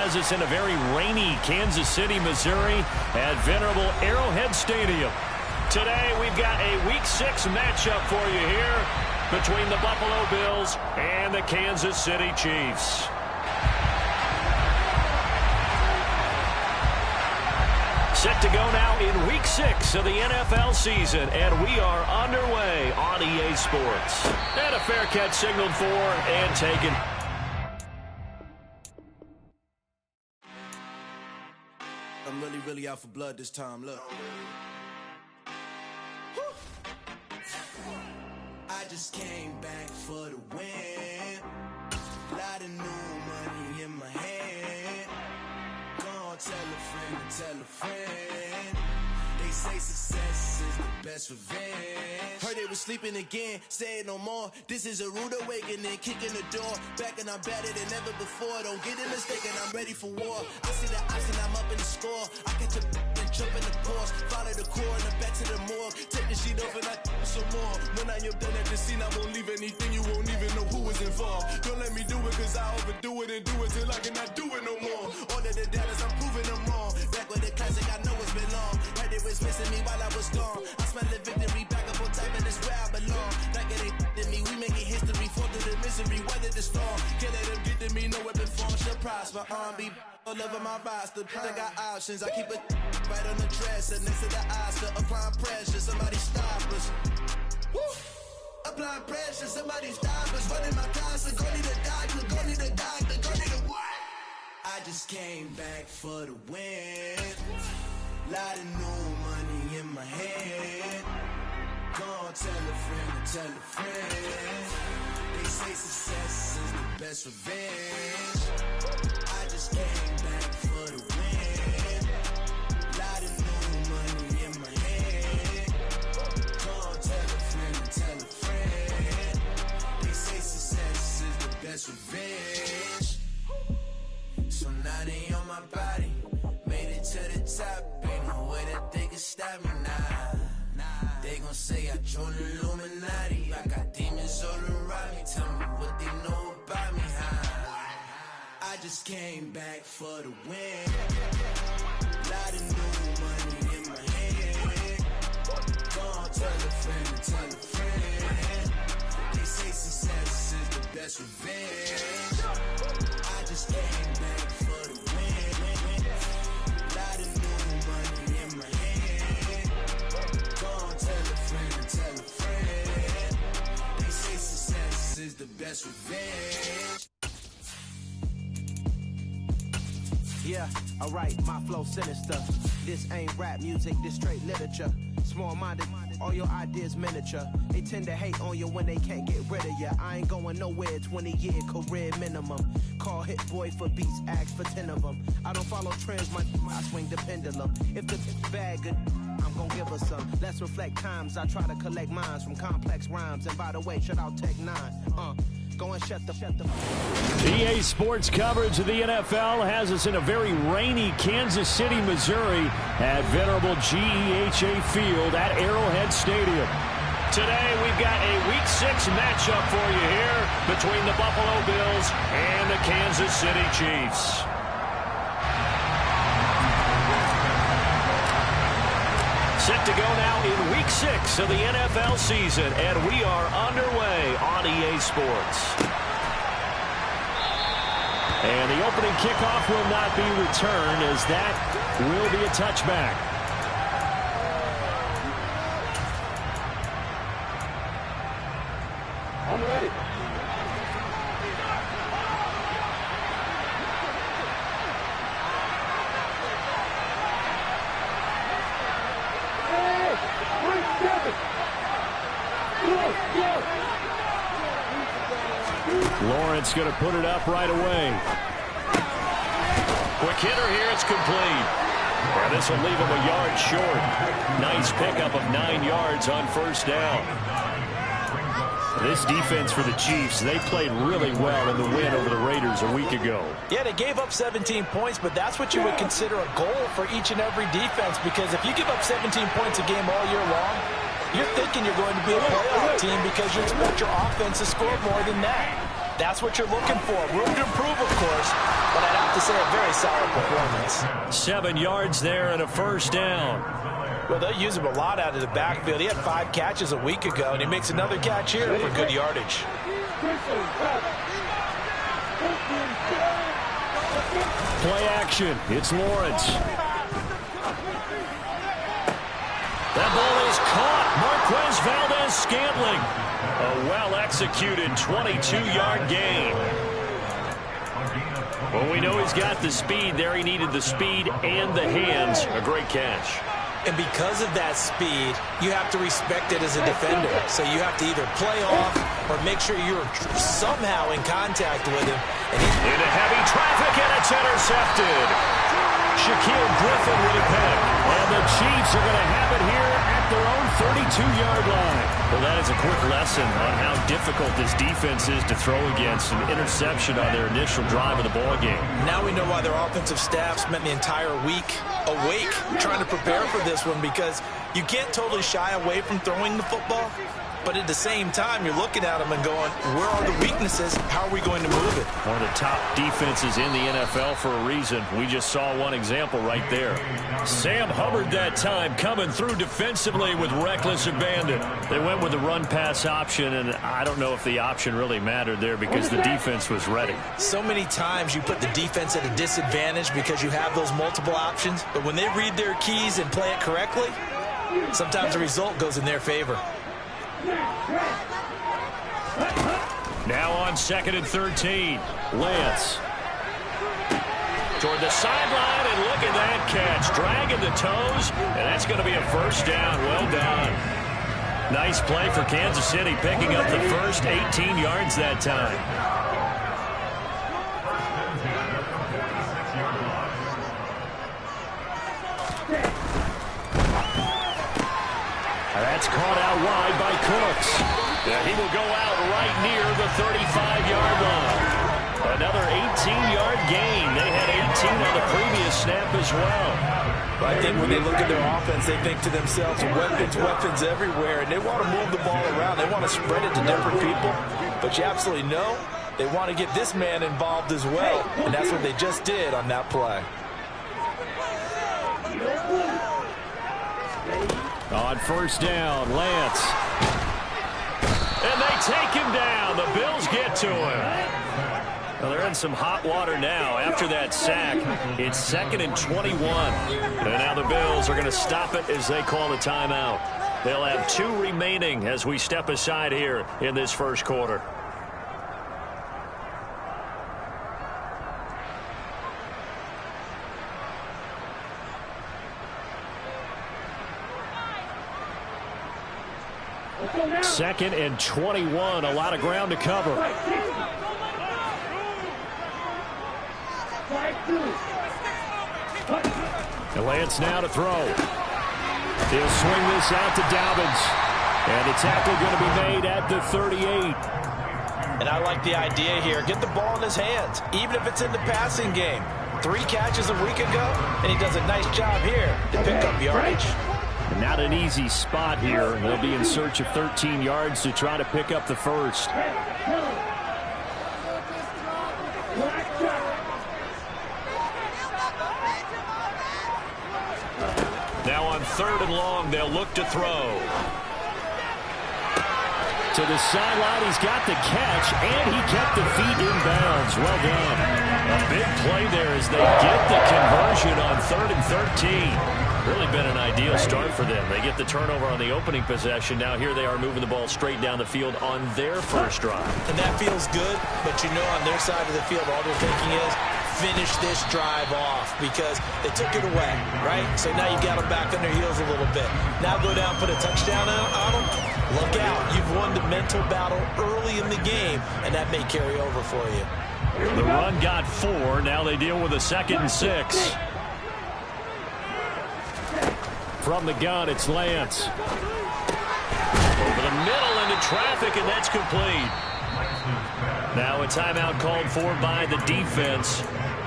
has us in a very rainy Kansas City, Missouri at venerable Arrowhead Stadium. Today we've got a Week 6 matchup for you here between the Buffalo Bills and the Kansas City Chiefs. Set to go now in Week 6 of the NFL season, and we are underway on EA Sports. And a fair catch signaled for and taken. I'm really out for blood this time, look. I just came back for the win. Lot of new money in my hand. Gonna tell a friend to tell a friend. They say success is the best revenge. Heard they was sleeping again, say it no more. This is a rude awakening, kicking the door. Back and I'm better than ever before. Don't get it mistaken, I'm ready for war. I see the option, I'm up in the score. I catch a and jump in the course. Follow the core and then back to the morgue. Take the sheet off and I some more. When I am done at the scene, I won't leave anything. You won't even know who was involved. Don't let me do it cause I overdo it and do it till I cannot do it no more. All of the doubters, I'm proving them wrong. Back with the classic, I know it's been long. Heard it was missing me while I was gone. I smell the victory, back up on time and it's where I belong. Like it ain't to me, we making history. Fall through the misery, weather the storm. Can't let them get to me, no weapon form shall prosper. Be all over my roster, I got options. I keep it right on the dresser, next to the Oscar. Applying pressure, somebody stop us. Woo! Applying pressure, somebody stop us. Running my closet, go need a doctor, go need a doctor, go need a what? I just came back for the win. Lot of new money in my hand. Gonna tell a friend to tell a friend. They say success is the best revenge. I just came back for the win. Lot of new money in my hand. Gonna tell a friend to tell a friend. They say success is the best revenge. So now they on my body. Made it to the top. Ain't no way that they can stop me now. They gon' say I joined the Illuminati. I got demons all around me. Tell me what they know about me, huh? I just came back for the win. Lot of new money in my hand. Gonna tell a friend to tell a friend. They say success is the best revenge. I just came back for the win. Lot of new money in my hand. Gonna tell a friend to tell a friend. They say success is the best revenge. Yeah, alright, my flow sinister. This ain't rap music, this straight literature. Small-minded, all your ideas miniature. They tend to hate on you when they can't get rid of you. I ain't going nowhere, 20-year career minimum. Call Hit Boy for beats, ask for 10 of them. I don't follow trends, I swing the pendulum. If the bad good, I'm gonna give her some. Let's reflect times, I try to collect minds from complex rhymes. And by the way, shout out Tech 9. Go and shut the EA Sports coverage of the NFL has us in a very rainy Kansas City, Missouri at venerable GEHA Field at Arrowhead Stadium. Today we've got a Week 6 matchup for you here between the Buffalo Bills and the Kansas City Chiefs. Set to go now in Week 6 of the NFL season, and we are underway on EA Sports. And the opening kickoff will not be returned, as that will be a touchback. I'm ready. Lawrence going to put it up right away. Quick hitter here, it's complete. Well, this will leave him a yard short. Nice pickup of 9 yards on first down. This defense for the Chiefs, they played really well in the win over the Raiders a week ago. Yeah, they gave up 17 points, but that's what you would consider a goal for each and every defense, because if you give up 17 points a game all year long, you're thinking you're going to be a playoff team because you expect your offense to score more than that. That's what you're looking for. Room to improve, of course, but I'd have to say a very solid performance. 7 yards there and a first down. Well, they'll use him a lot out of the backfield. He had 5 catches a week ago, and he makes another catch here for good yardage. Play action. It's Lawrence. That ball is caught. Marquez Valdes-Scantling. A well-executed 22-yard gain. Well, we know he's got the speed there. He needed the speed and the hands. A great catch. And because of that speed, you have to respect it as a defender. So you have to either play off or make sure you're somehow in contact with him. And into heavy traffic, and it's intercepted. Shaquill Griffin with a pick. And the Chiefs are going to have it here at their own 32-yard line. Well, that is a quick lesson on how difficult this defense is to throw against. An interception on their initial drive of the ball game. Now we know why their offensive staff spent the entire week awake trying to prepare for this one, because you can't totally shy away from throwing the football. But at the same time, you're looking at them and going, where are the weaknesses? How are we going to move it? One of the top defenses in the NFL for a reason. We just saw one example right there. Sam Hubbard that time coming through defensively with reckless abandon. They went with the run-pass option, and I don't know if the option really mattered there because the defense was ready. So many times you put the defense at a disadvantage because you have those multiple options, but when they read their keys and play it correctly, sometimes the result goes in their favor. Now on 2nd and 13, Lance. Toward the sideline, and look at that catch. Dragging the toes, and that's going to be a first down. Well done. Nice play for Kansas City, picking up the first 18 yards that time. That's caught out wide by Cooks. He will go out right near the 35-yard line. Another 18-yard gain. They had 18 on the previous snap as well. I think when they look at their offense, they think to themselves, weapons everywhere, and they want to move the ball around. They want to spread it to different people. But you absolutely know they want to get this man involved as well, and that's what they just did on that play. On first down, Lance. And they take him down. The Bills get to him. Well, they're in some hot water now. After that sack, it's 2nd and 21. And now the Bills are going to stop it as they call a timeout. They'll have 2 remaining as we step aside here in this first quarter. Second and 21, a lot of ground to cover. And Lance now to throw. He'll swing this out to Dobbins. And the tackle going to be made at the 38. And I like the idea here. Get the ball in his hands, even if it's in the passing game. 3 catches a week ago, and he does a nice job here to pick up yardage. Not an easy spot here. They'll be in search of 13 yards to try to pick up the first. Now on 3rd and long, they'll look to throw. To the sideline, he's got the catch, and he kept the feet in bounds. Well done. A big play there as they get the conversion on 3rd and 13. Really been an ideal start for them. They get the turnover on the opening possession. Now here they are moving the ball straight down the field on their first drive. And that feels good, but you know on their side of the field, all they're thinking is finish this drive off because they took it away, right? So now you got them back on their heels a little bit. Now go down, put a touchdown on them. Look out. You've won the mental battle early in the game, and that may carry over for you. The run got 4. Now they deal with a 2nd and 6. From the gun, it's Lance. Over the middle into traffic, and that's complete. Now a timeout called for by the defense,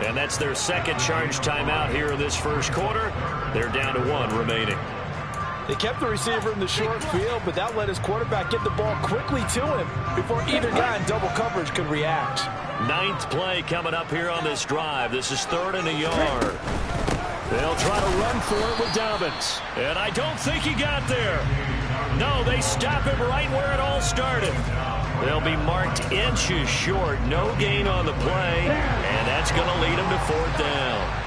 and that's their 2nd charge timeout here in this first quarter. They're down to 1 remaining. They kept the receiver in the short field, but that let his quarterback get the ball quickly to him before either guy in double coverage could react. 9th play coming up here on this drive. This is 3rd and a yard. They'll try to run for it with Dobbins. And I don't think he got there. No, they stop him right where it all started. They'll be marked inches short. No gain on the play. And that's going to lead them to 4th down.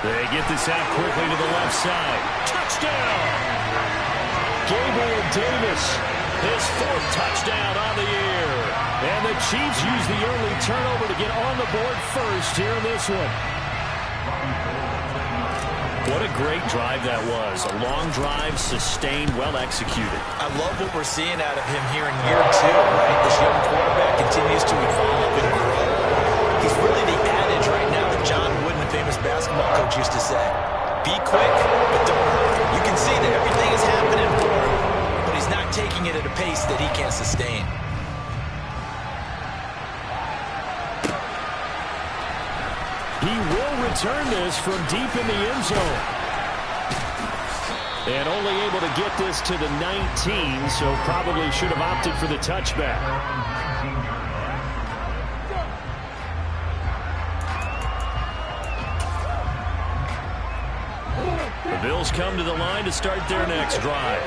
They get this out quickly to the left side. Touchdown! Gabriel Davis, his 4th touchdown on the year. And the Chiefs use the early turnover to get on the board first here in this one. What a great drive that was. A long drive, sustained, well executed. I love what we're seeing out of him here in year 2, right? This young quarterback continues to evolve and grow. He's really the adage right now that John Wooden, the famous basketball coach, used to say. Be quick, but don't hurry. You can see that everything is happening for him, but he's not taking it at a pace that he can't sustain. He will return this from deep in the end zone. And only able to get this to the 19, so probably should have opted for the touchback. The Bills come to the line to start their next drive.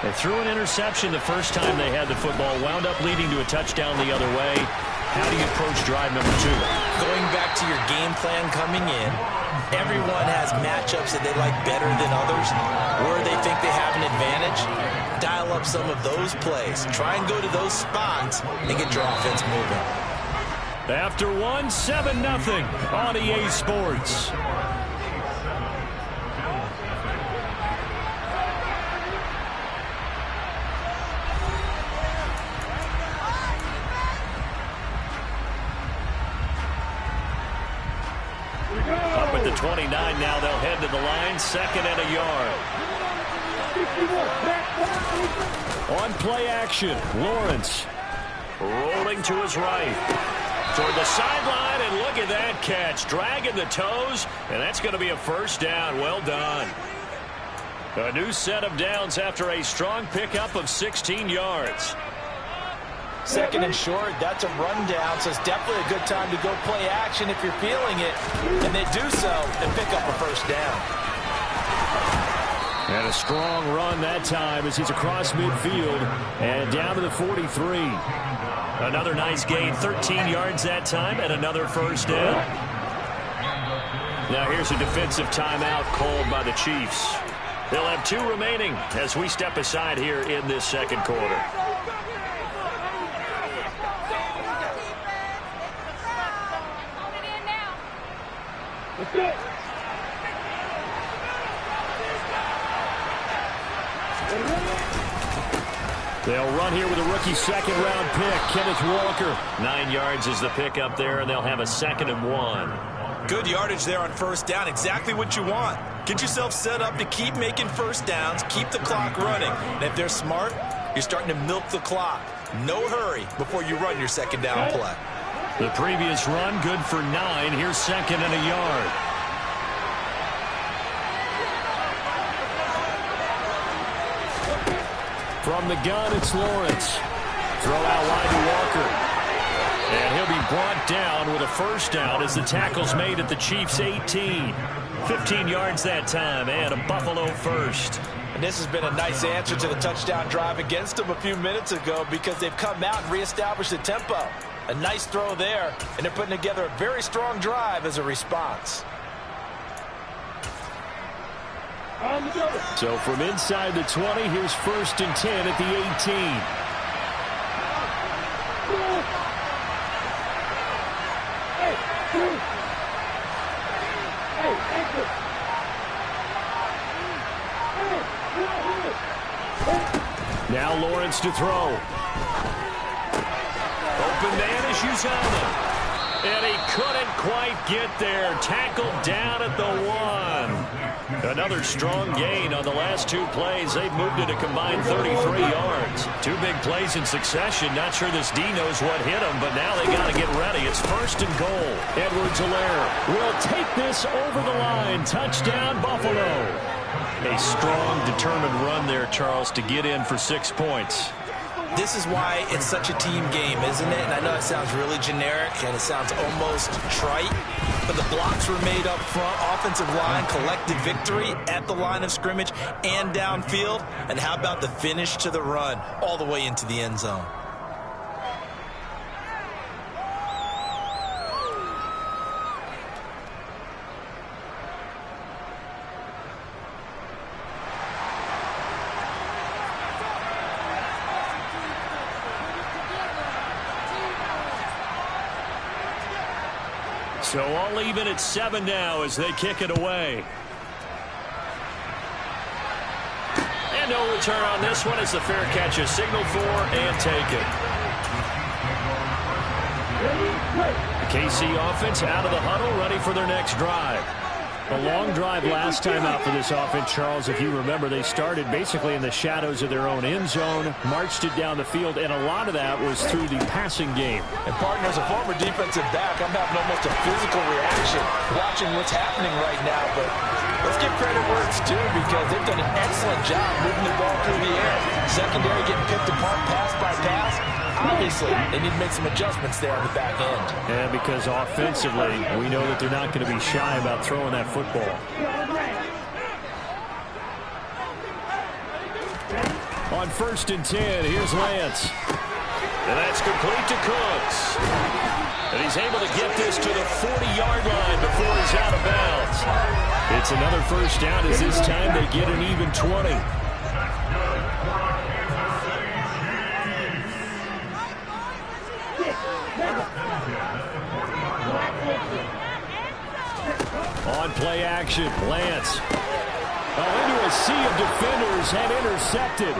They threw an interception the first time they had the football, wound up leading to a touchdown the other way. How do you approach drive number 2? Going back to your game plan coming in, everyone has matchups that they like better than others, where they think they have an advantage. Dial up some of those plays. Try and go to those spots and get your offense moving. After 7-0 on EA Sports. Up at the 29 now, they'll head to the line, 2nd and a yard. On play action, Lawrence rolling to his right. Toward the sideline, and look at that catch. Dragging the toes, and that's going to be a 1st down. Well done. A new set of downs after a strong pickup of 16 yards. 2nd and short, that's a rundown, so it's definitely a good time to go play action if you're feeling it. And they do so and pick up a 1st down. And a strong run that time as he's across midfield and down to the 43. Another nice gain, 13 yards that time, and another 1st down. Now here's a defensive timeout called by the Chiefs. They'll have 2 remaining as we step aside here in this 2nd quarter. They'll run here with a rookie 2nd-round pick, Kenneth Walker. 9 yards is the pick up there, and they'll have a 2nd and 1. Good yardage there on 1st down, exactly what you want. Get yourself set up to keep making 1st downs, keep the clock running. And if they're smart, you're starting to milk the clock. No hurry before you run your 2nd down play. The previous run, good for 9. Here's 2nd and a yard. From the gun, it's Lawrence. Throw out wide to Walker. And he'll be brought down with a 1st down as the tackle's made at the Chiefs' 18. 15 yards that time, and a Buffalo 1st. And this has been a nice answer to the touchdown drive against them a few minutes ago because they've come out and reestablished the tempo. A nice throw there, and they're putting together a very strong drive as a response. So from inside the 20, here's 1st and 10 at the 18. Now Lawrence to throw. Open man is Uzomah. And he couldn't quite get there. Tackled down at the 1. Another strong gain on the last 2 plays. They've moved it a combined 33 yards. 2 big plays in succession. Not sure this D knows what hit him, but now they got to get ready. It's 1st and goal. Edwards-Helaire will take this over the line. Touchdown, Buffalo. A strong, determined run there, Charles, to get in for 6 points. This is why it's such a team game, isn't it? And I know it sounds really generic and it sounds almost trite, but the blocks were made up front. Offensive line collected victory at the line of scrimmage and downfield. And how about the finish to the run all the way into the end zone? So all even at 7 now as they kick it away. And no return on this one as the fair catch is signaled for and taken. The KC offense out of the huddle, ready for their next drive. A long drive last time out for this offense, Charles. If you remember, they started basically in the shadows of their own end zone, marched it down the field, and a lot of that was through the passing game. And, partner, as a former defensive back, I'm having almost a physical reaction watching what's happening right now. But let's give credit where it's due because they've done an excellent job moving the ball through the air. Secondary getting picked apart pass by pass. Obviously, they need to make some adjustments there on the back end. And because offensively, we know that they're not going to be shy about throwing that football. On 1st and 10, here's Lance. And that's complete to Cooks. And he's able to get this to the 40-yard line before he's out of bounds. It's another first down as this time they get an even 20. On play action, Lance. Into a sea of defenders and intercepted.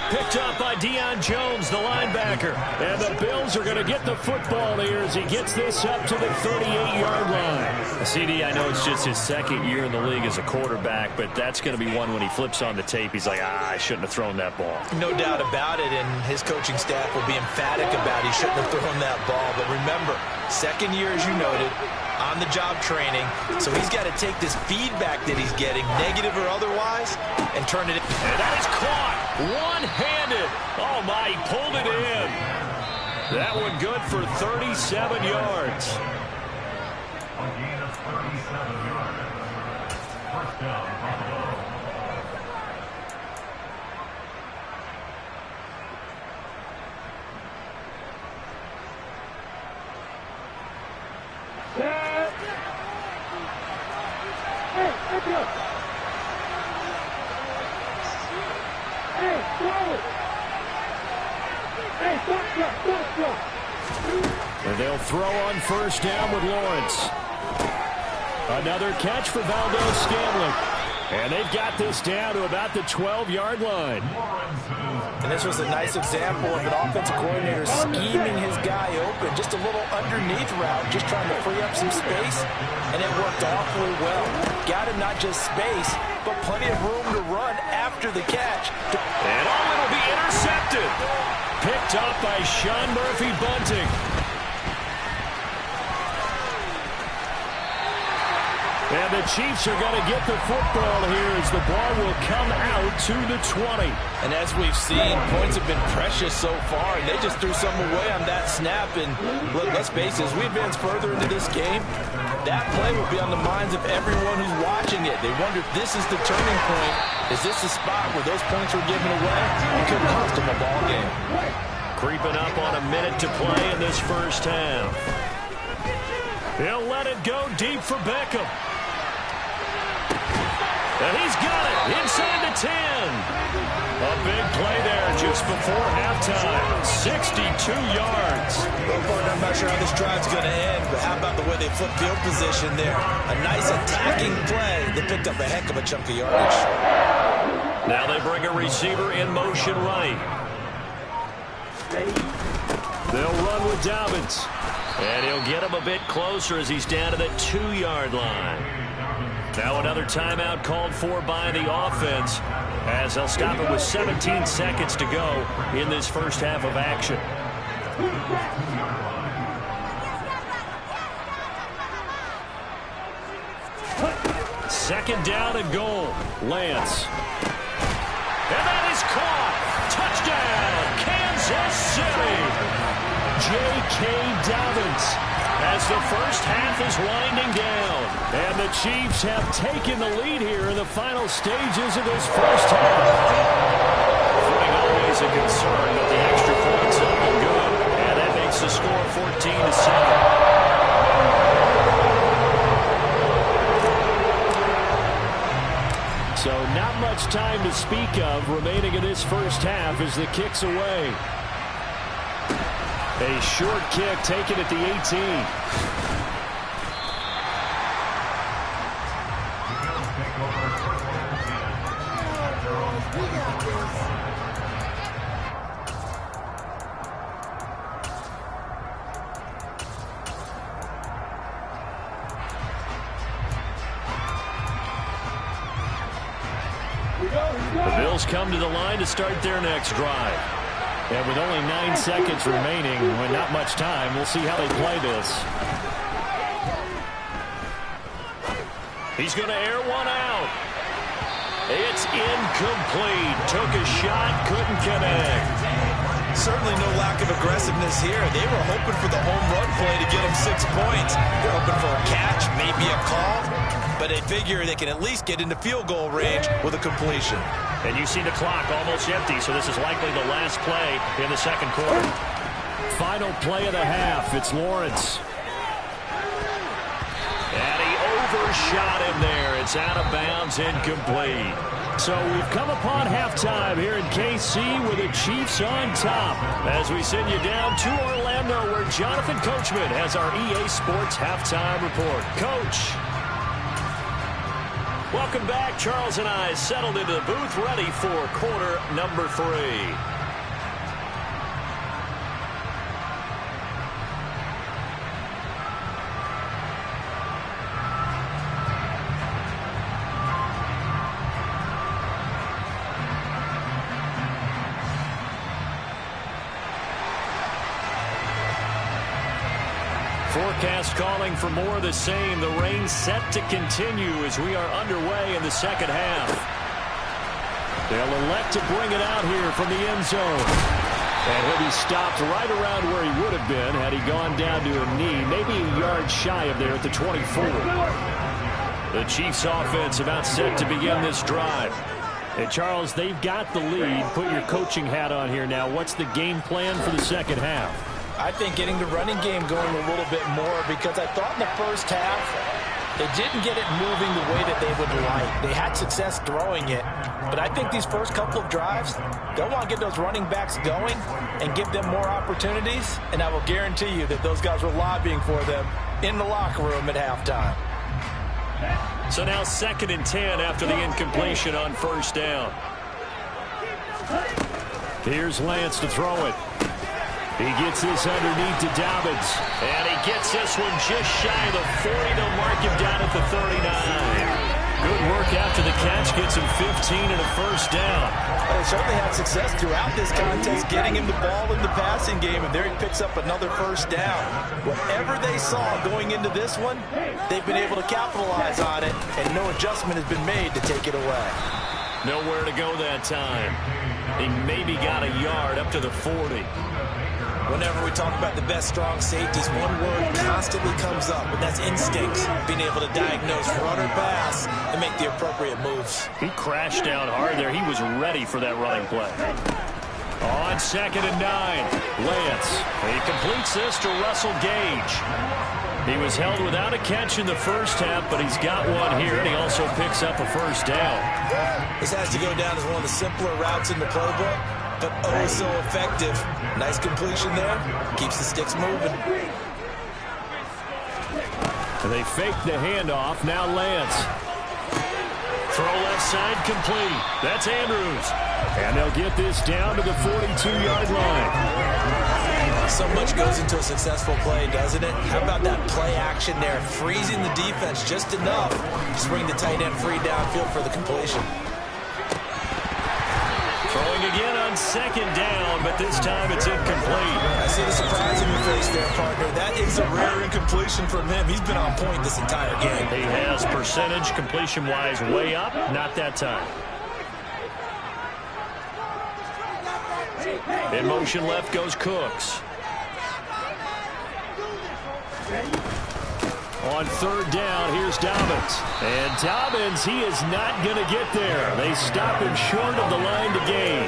Picked up by Deion Jones, the linebacker. And the Bills are going to get the football here as he gets this up to the 38-yard line. CD, I know it's just his 2nd year in the league as a quarterback, but that's going to be one when he flips on the tape. He's like, I shouldn't have thrown that ball. No doubt about it, and his coaching staff will be emphatic about he shouldn't have thrown that ball. But remember, 2nd year, as you noted, on-the-job training, so he's got to take this feedback that he's getting, negative or otherwise, and turn it in. And that is caught one-handed. Oh, my, he pulled it in. That one good for 37 yards. A gain of 37 yards. First down, Buffalo. And they'll throw on 1st down with Lawrence. Another catch for Valdes-Scantling. And they've got this down to about the 12-yard line. And this was a nice example of an offensive coordinator scheming his guy open. Just a little underneath route, just trying to free up some space. And it worked awfully well. Got him not just space, but plenty of room to run after the catch. And it'll be intercepted. Picked up by Sean Murphy-Bunting. And the Chiefs are going to get the football here as the ball will come out to the 20. And as we've seen, points have been precious so far, and they just threw some away on that snap. And let's face it, as we advance further into this game, that play will be on the minds of everyone who's watching it. They wonder if this is the turning point. Is this the spot where those points were given away? It could cost them a ball game. Creeping up on a minute to play in this first half. He'll let it go deep for Beckham. And he's got it inside the 10. A big play there just before halftime. 62 yards. I'm not sure how this drive's going to end, but how about the way they flip field position there? A nice attacking play. They picked up a heck of a chunk of yardage. Now they bring a receiver in motion right. They'll run with Dobbins. And he'll get him a bit closer as he's down to the 2-yard line. Now another timeout called for by the offense as they'll stop it with 17 seconds to go in this first half of action. Second down and goal. Lance. And that is caught. Touchdown, Kansas City. J.K. Dobbins as the first half is winding down. And the Chiefs have taken the lead here in the final stages of this first half. Footing always a concern, but the extra points up and good. And that makes the score 14-7. So not much time to speak of remaining in this first half as the kick's away. A short kick taken at the 18. The Bills come to the line to start their next drive. And with only 9 seconds remaining, with not much time, we'll see how they play this. He's going to air one out. It's incomplete. Took a shot, couldn't connect. Certainly no lack of aggressiveness here. They were hoping for the home run play to get them 6 points. They're hoping for a catch, maybe a call. But they figure they can at least get into field goal range with a completion. And you see the clock almost empty, so this is likely the last play in the second quarter. Final play of the half. It's Lawrence. And he overshot him there. It's out of bounds, incomplete. So we've come upon halftime here in KC with the Chiefs on top. As we send you down to Orlando, where Jonathan Coachman has our EA Sports halftime report. Coach. Welcome back. Charles and I settled into the booth, ready for quarter number 3. Forecast calling for more of the same. The rain set to continue as we are underway in the second half. They'll elect to bring it out here from the end zone. And he'll be stopped right around where he would have been had he gone down to a knee, maybe a yard shy of there at the 24. The Chiefs offense about set to begin this drive. And Charles, they've got the lead. Put your coaching hat on here now. What's the game plan for the second half? I think getting the running game going a little bit more, because I thought in the first half they didn't get it moving the way that they would like. They had success throwing it, but I think these first couple of drives, they'll want to get those running backs going and give them more opportunities, and I will guarantee you that those guys were lobbying for them in the locker room at halftime. So now 2nd and 10 after the incompletion on first down. Here's Lance to throw it. He gets this underneath to Dobbins. And he gets this one just shy of the 40. They'll mark him down at the 39. Good work after the catch. Gets him 15 and a first down. They certainly had success throughout this contest, getting him the ball in the passing game, and there he picks up another first down. Whatever they saw going into this one, they've been able to capitalize on it, and no adjustment has been made to take it away. Nowhere to go that time. He maybe got a yard up to the 40. Whenever we talk about the best strong safeties, one word constantly comes up, and that's instincts. Being able to diagnose run or pass and make the appropriate moves. He crashed down hard there. He was ready for that running play. On 2nd and 9, Lance. He completes this to Russell Gage. He was held without a catch in the first half, but he's got one here, and he also picks up a first down. This has to go down as one of the simpler routes in the playbook, but oh so effective. Nice completion there. Keeps the sticks moving. And they fake the handoff. Now Lance. Throw left side complete. That's Andrews. And they'll get this down to the 42-yard line. So much goes into a successful play, doesn't it? How about that play action there, freezing the defense just enough to bring the tight end free downfield for the completion. Throwing again on second down, but this time it's incomplete. I see the surprise in your face there, partner. That is a rare incompletion from him. He's been on point this entire game. He has percentage completion-wise way up, not that time. In motion left goes Cooks. On third down, here's Dobbins. And Dobbins, he is not going to get there. They stop him short of the line to gain.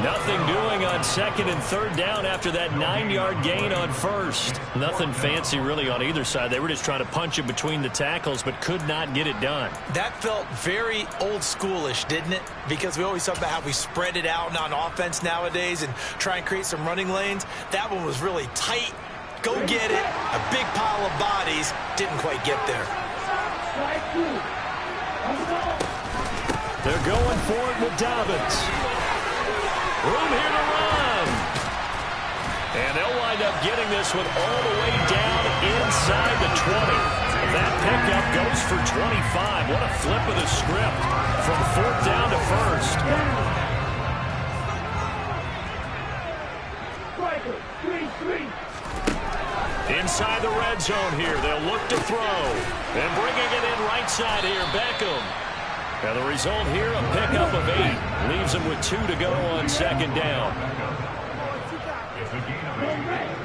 Nothing doing on second and third down after that 9-yard gain on first. Nothing fancy really on either side. They were just trying to punch it between the tackles, but could not get it done. That felt very old schoolish, didn't it? Because we always talk about how we spread it out on offense nowadays and try and create some running lanes. That one was really tight. Go get it. A big pile of bodies. Didn't quite get there. They're going for it with Dobbins. Room here to run. And they'll wind up getting this one all the way down inside the 20. That pickup goes for 25. What a flip of the script from fourth down to first. Inside the red zone here. They'll look to throw. And bringing it in right side here, Beckham. And the result here, a pickup of 8. Leaves them with 2 to go on second down.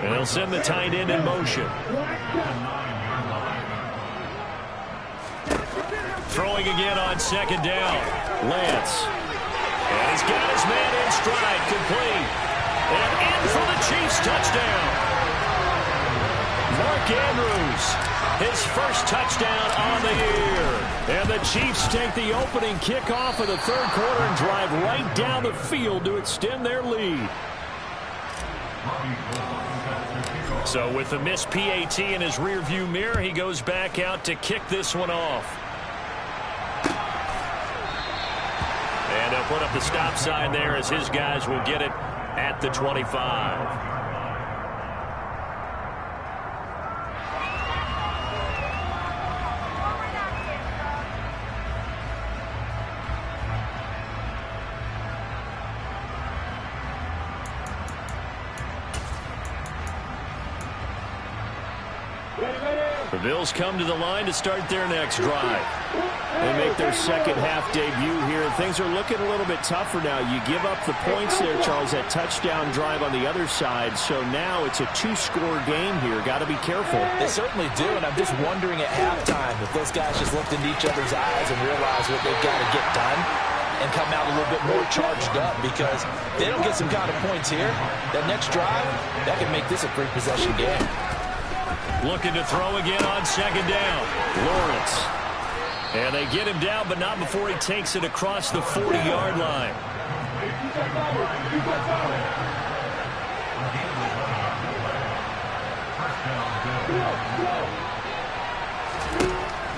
And they'll send the tight end in motion. Throwing again on second down. Lance. And he's got his man in stride, complete. And in for the Chiefs touchdown. Mark Andrews, his first touchdown on the year. And the Chiefs take the opening kickoff of the third quarter and drive right down the field to extend their lead. So with the missed PAT in his rearview mirror, he goes back out to kick this one off. And he'll put up the stop sign there as his guys will get it at the 25. The Bills come to the line to start their next drive. They make their second half debut here, and things are looking a little bit tougher now. You give up the points there, Charles, that touchdown drive on the other side, so now it's a 2-score game here. Got to be careful. They certainly do, and I'm just wondering at halftime if those guys just looked into each other's eyes and realized what they've got to get done and come out a little bit more charged up, because they don't get some kind of points here. That next drive, that can make this a 3-possession game. Looking to throw again on second down. Lawrence. And they get him down, but not before he takes it across the 40-yard line.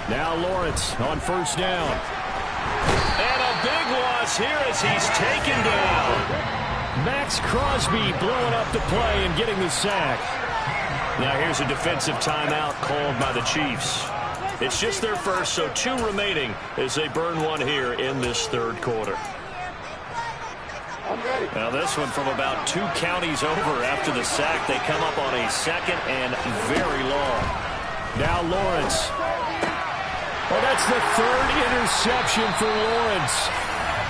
Now Lawrence on first down. And a big loss here as he's taken down. Max Crosby blowing up the play and getting the sack. Now here's a defensive timeout called by the Chiefs. It's just their first, so 2 remaining as they burn one here in this third quarter. Now this one from about 2 counties over after the sack. They come up on a second and very long. Now Lawrence. Oh, that's the 3rd interception for Lawrence.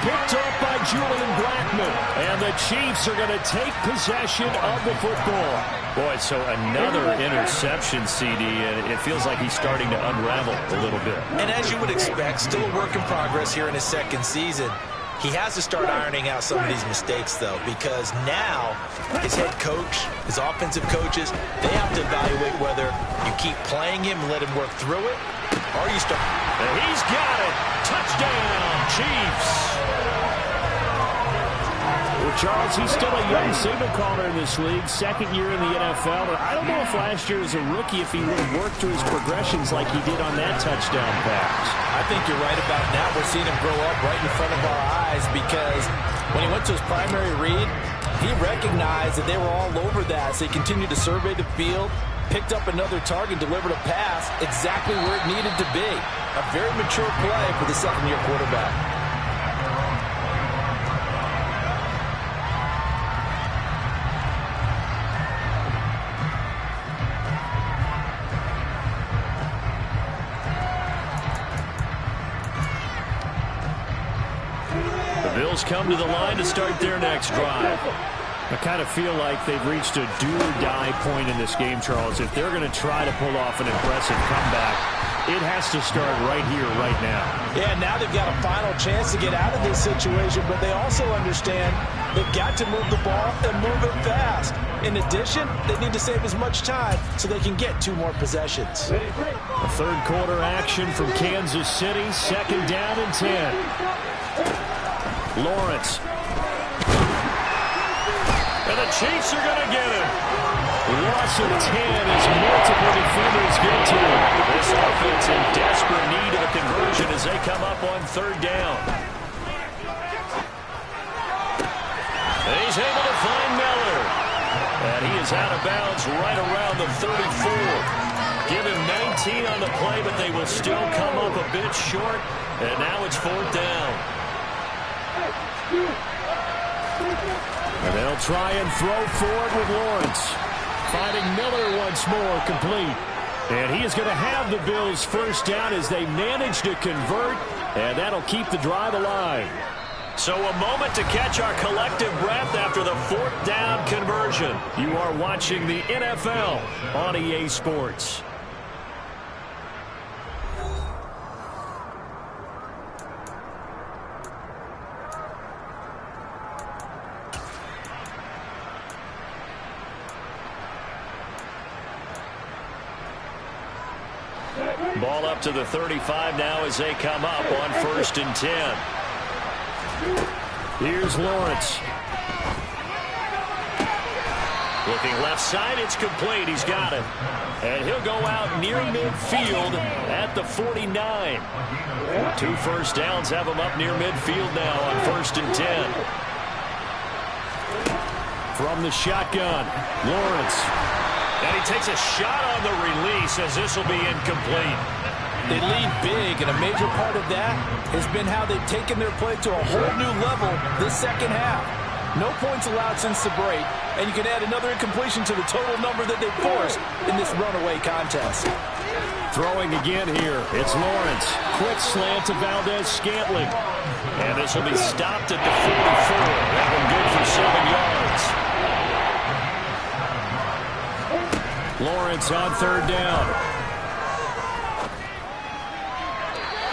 Picked up by Julian Blackmon. And the Chiefs are going to take possession of the football. Boy, so another interception, CD, and it feels like he's starting to unravel a little bit. And as you would expect, still a work in progress here in his second season. He has to start ironing out some of these mistakes, though, because now his head coach, his offensive coaches, they have to evaluate whether you keep playing him and let him work through it, or you start. And he's got it. Touchdown, Chiefs. Well, Charles, he's still a young signal caller in this league, second year in the NFL. But I don't know if last year as a rookie, if he would have worked through his progressions like he did on that touchdown pass. I think you're right about that. We're seeing him grow up right in front of our eyes, because when he went to his primary read, He recognized that they were all over that, so he continued to survey the field, picked up another target, delivered a pass exactly where it needed to be. A very mature play for the second-year quarterback. Bills come to the line to start their next drive. I kind of feel like they've reached a do-or-die point in this game, Charles. If they're going to try to pull off an impressive comeback, it has to start right here, right now. Yeah, now they've got a final chance to get out of this situation, but they also understand they've got to move the ball and move it fast. In addition, they need to save as much time so they can get 2 more possessions. A third quarter action from Kansas City, 2nd down and 10. Lawrence. And the Chiefs are going to get him. Loss of 10 as multiple defenders get to him. This offense in desperate need of a conversion as they come up on 3rd down. And he's able to find Miller. And he is out of bounds right around the 34. Give him 19 on the play, but they will still come up a bit short. And now it's 4th down. And they'll try and throw forward with Lawrence. Finding Miller once more, complete. And he is going to have the Bills' 1st down as they manage to convert, and that'll keep the drive alive. So a moment to catch our collective breath after the 4th down conversion. You are watching the NFL on EA Sports. Ball up to the 35 now as they come up on 1st and 10. Here's Lawrence. Looking left side, it's complete. He's got it. And he'll go out near midfield at the 49. 2 first downs have him up near midfield now on 1st and 10. From the shotgun, Lawrence. And he takes a shot on the release as this will be incomplete. They lead big, and a major part of that has been how they've taken their play to a whole new level this second half. No points allowed since the break, and you can add another incompletion to the total number that they've forced in this runaway contest. Throwing again here, it's Lawrence. Quick slant to Valdez-Scantling. And this will be stopped at the 44. That one good for 7 yards. Lawrence on 3rd down.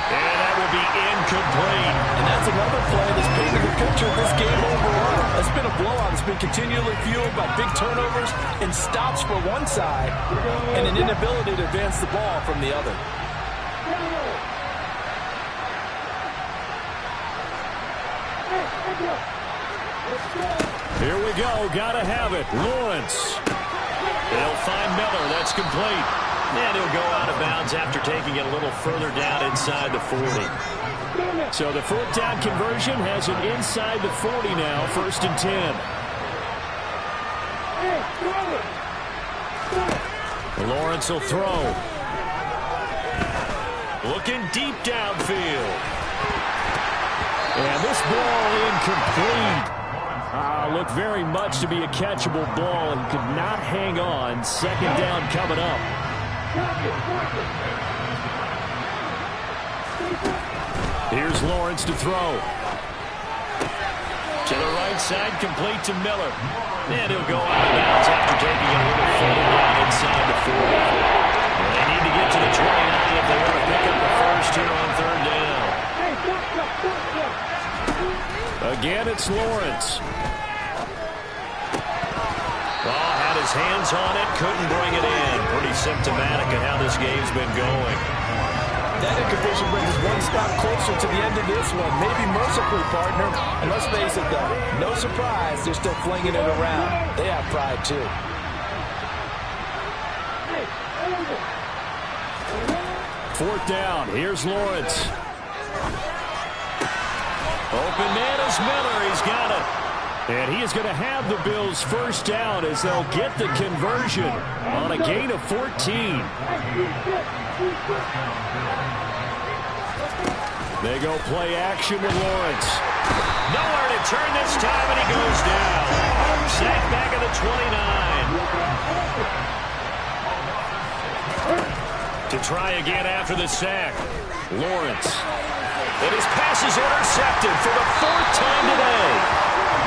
And that will be incomplete. And that's another play that's painted the picture of this game overall. It's been a blowout. It's been continually fueled by big turnovers and stops for one side and an inability to advance the ball from the other. Here we go. Gotta have it. Lawrence. They'll find Miller. That's complete. And he'll go out of bounds after taking it a little further down inside the 40. So the 4th down conversion has him inside the 40 now, 1st and 10. Lawrence will throw. Looking deep downfield. And this ball incomplete. Looked very much to be a catchable ball and could not hang on. 2nd down coming up. Here's Lawrence to throw. To the right side, complete to Miller. And he'll go out of bounds after taking a little further down inside the 40. Well, they need to get to the 29 if they want to pick up the first here on 3rd down. Again, it's Lawrence. Had his hands on it, couldn't bring it in. Pretty symptomatic of how this game's been going. That incompletion brings us one stop closer to the end of this one. Maybe mercifully, partner. And let's face it, though, no surprise, they're still flinging it around. They have pride, too. Fourth down. Here's Lawrence. Open man is Miller. He's got it. And he is going to have the Bills first down as they'll get the conversion on a gain of 14. They go play action with Lawrence. Nowhere to turn this time, and he goes down. Sack back at the 29. To try again after the sack. Lawrence. And his pass is intercepted for the 4th time today.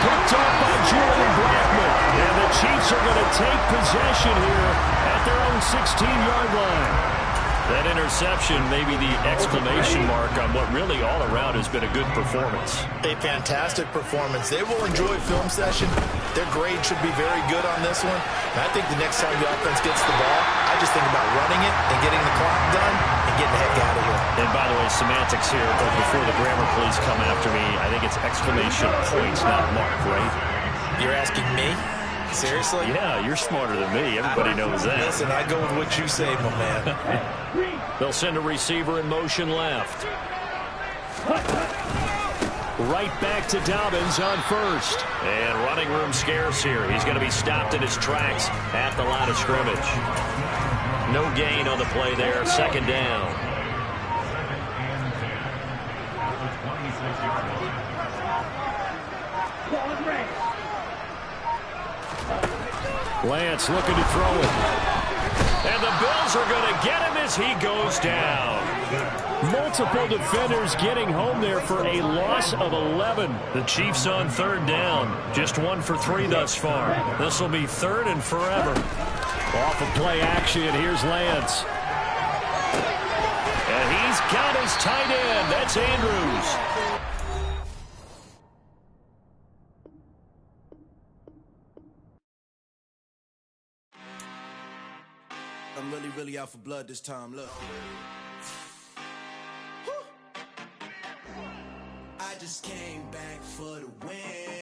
Picked up by Julian Blackmon. And the Chiefs are going to take possession here at their own 16-yard line. That interception may be the exclamation mark on what really all around has been a good performance. A fantastic performance. They will enjoy film session. Their grade should be very good on this one. And I think the next time the offense gets the ball, I just think about running it and getting the clock done and getting the heck out of here. And by the way, semantics here, but before the grammar police come after me, I think it's exclamation points, not mark, right? You're asking me? Seriously? Yeah, you're smarter than me. Everybody knows that. Listen, I go with what you say, my man. They'll send a receiver in motion left. Right back to Dobbins on first. And running room scarce here. He's going to be stopped in his tracks at the line of scrimmage. No gain on the play there. Second down. Lance looking to throw it. And the Bills are going to get him as he goes down. Multiple defenders getting home there for a loss of 11. The Chiefs on 3rd down. Just 1 for 3 thus far. This will be 3rd and forever. Off of play action, here's Lance. And he's got his tight end. That's Andrews. I'm really out for blood this time. Look. I just came back for the win.